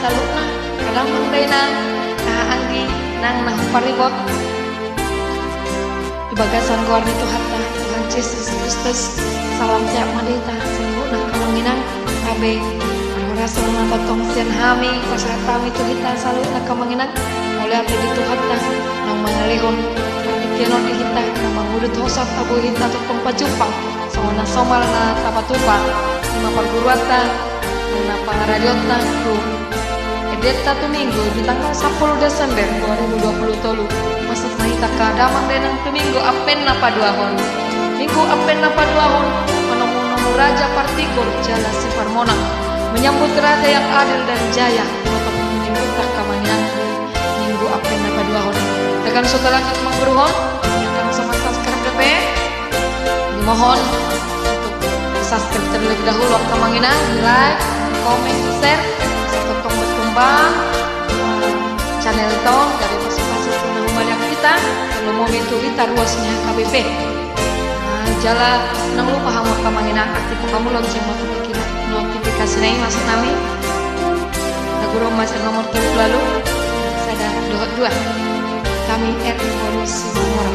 salukna kadang mangdena anggi nang paribot di bagasan gorni Tuhan Yesus Kristus salam tiap madita salukna kamanginang kabe ora saluna totong sian hami pasatami tuhita salukna kamanginang oleh api di Tuhan nang mangalihon Tiano di kita nama hudut hosat tabu hita totong pajupang sona somal na tapatupa lima perguruata na pangaradiota ku edeta tu minggu di tanggal 10 Desember 2020 masuk mahita kadamang denang tu minggu apen napa duahon minggu apen napa duahon menemu raja partikur jala siparmona menyambut raja yang adil dan jaya untuk minggu tak kamanginan minggu apen napa duahon tekan saudara mangguruhon yang sama subscribe DP dimohon untuk subscribe terlebih dahulu kamanginan like komen share serta berkembang channel tong dari masing-masing tunang banyak kita kalau mau itu kita ruasnya KBP jala nang lupa hamu kamanginan aktif kamu lonceng notifikasi nih masuk nami guru masih nomor 7 lalu saya dua kami Evolusi Mamora.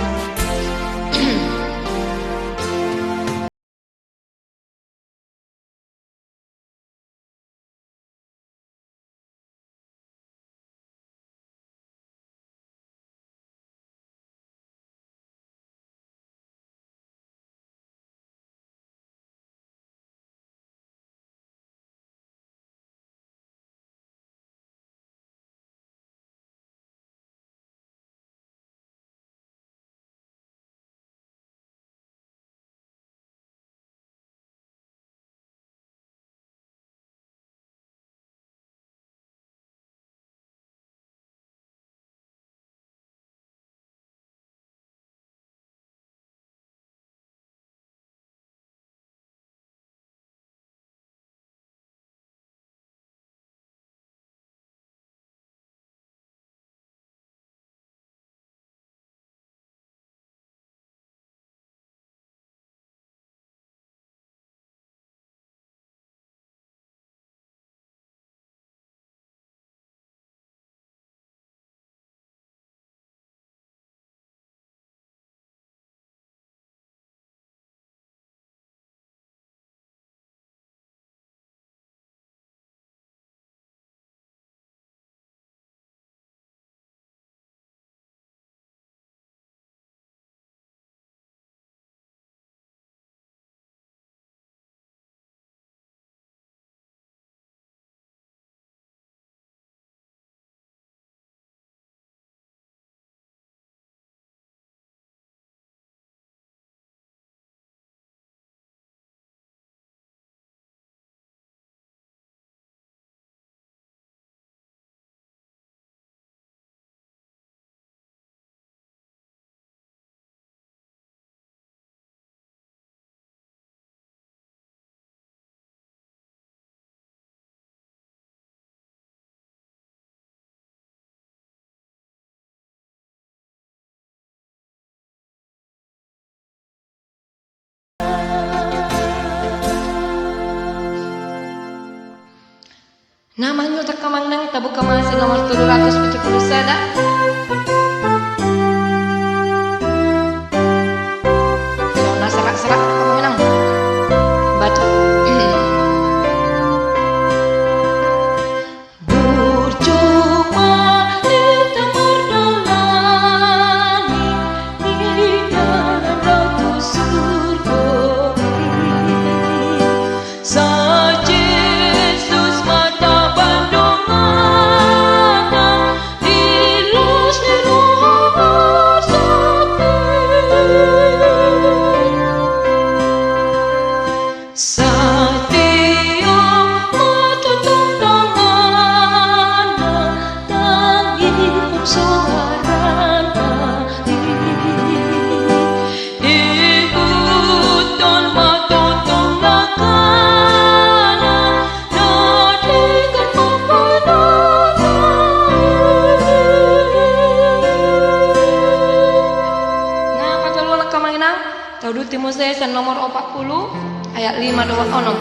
Namanya terkamang nang tabu kemasi nomor 770 sada. Zona serak-serak kamu nang. Batu. Berjumpa di tempat dalani di dalam ratu surga. Tahu Timoseus nomor 40 ayat 5 doang ono.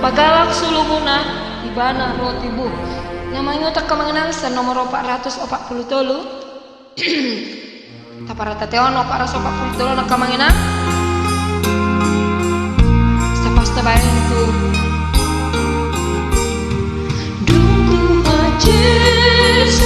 Pagalak sulumuna ibana rotibu. Namanya tak kemengenang sa nomor 440 taparata teon 440 na kemengenang sa pasta bayan itu. Dungku Jesus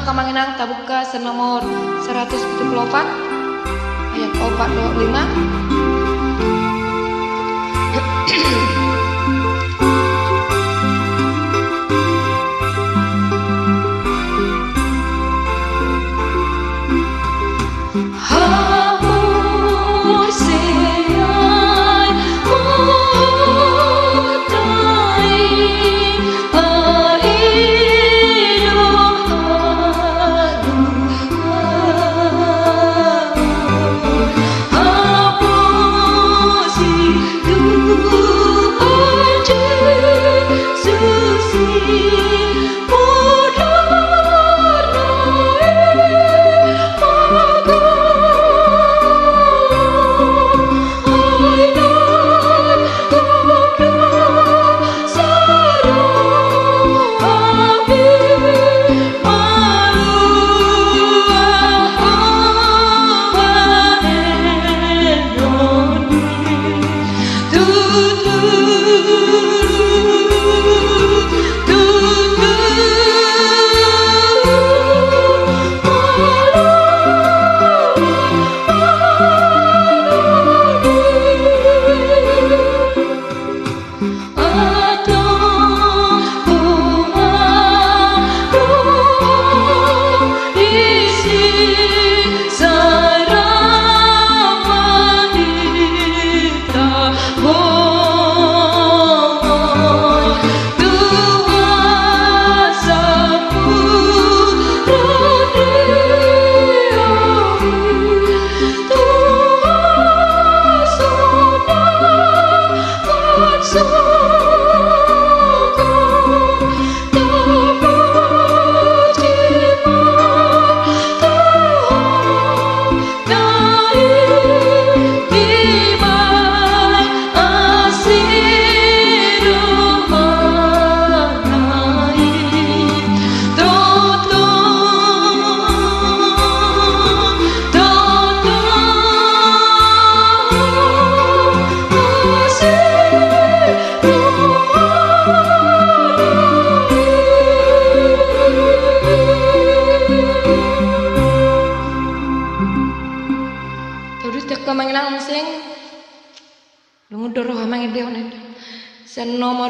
Kemanginang tabuka senomor 174 ayat 425.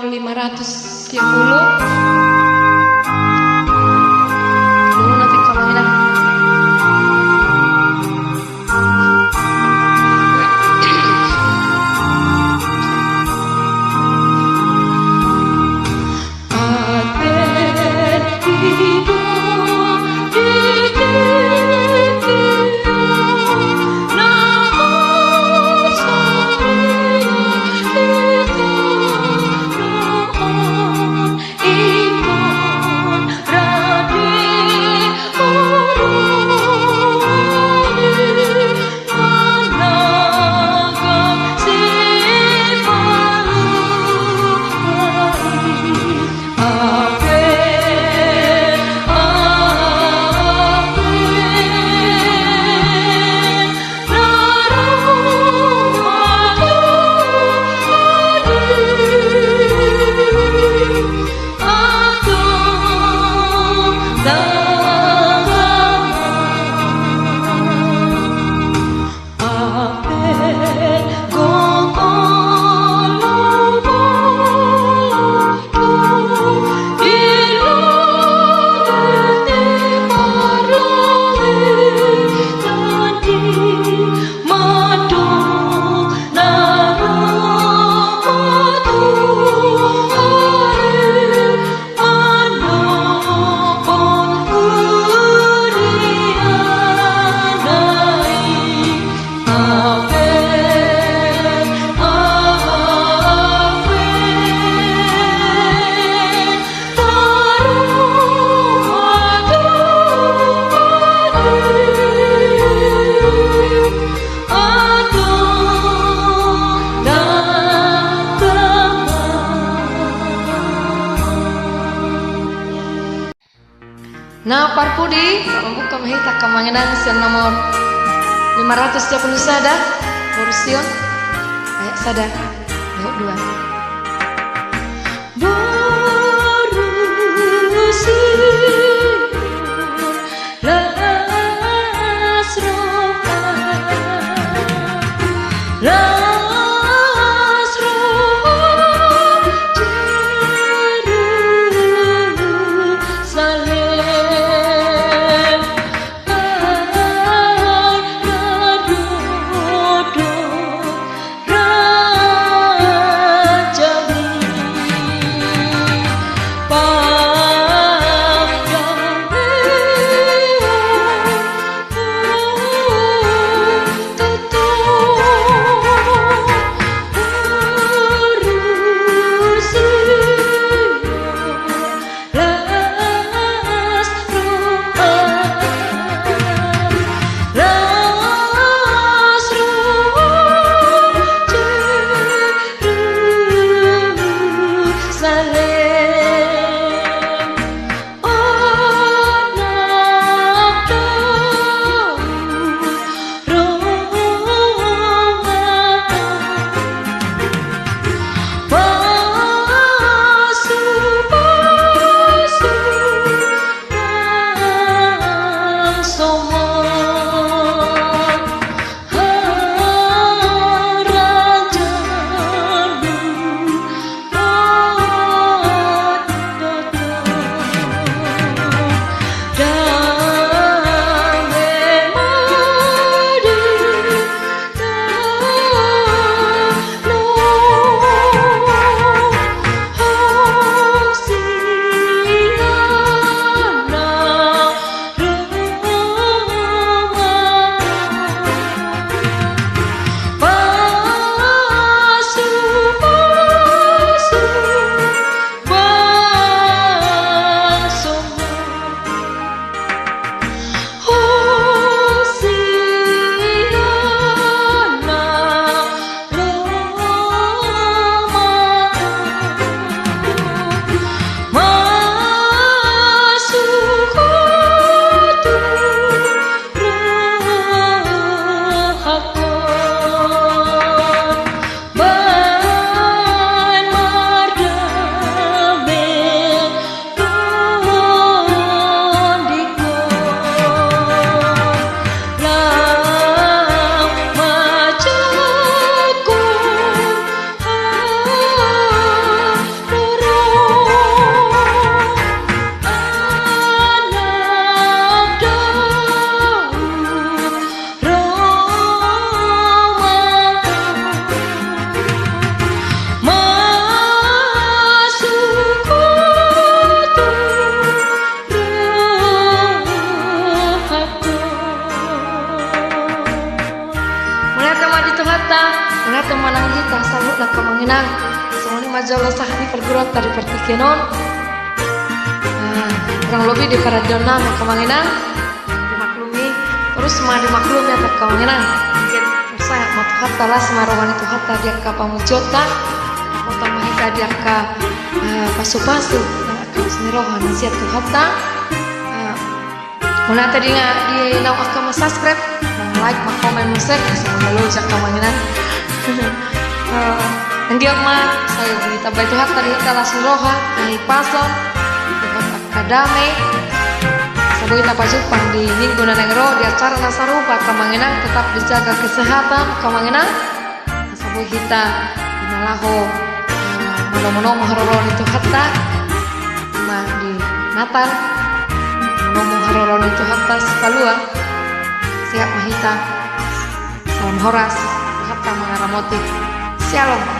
500 yang dulu. Dulu nanti kamu Nah, Parpudi, membuka mahita kemanginan siang nomor 530 sada, Borsion, ayak sada, yuk dua. jauh sahani perguruan tadi pertikenon. Kurang lebih di Karadona Kamanginang dimaklumi terus semua dimaklumi atas Kamanginang. Mungkin saya mau tuhat talas marawani tuhat tadi ka pamujota kota mahika dia ka pasu-pasu ka senirohan siap tuhat ta. Mula tadi di nau akan subscribe, like, komen, share sama lalu jak Kamanginang. Dia mah saya ditambah tuhat tadi talas senirohan nahi pason kadame saboy tapajupang di minggu nanengro di acara nasarupa Kamanginang tetap dijaga kesehatan Kamanginang saboy kita inalaho mano-mano maharoron itu hatta mah di Natal mano maharoron itu hatta sekalua siap mahita salam horas hatta mengaramoti shalom.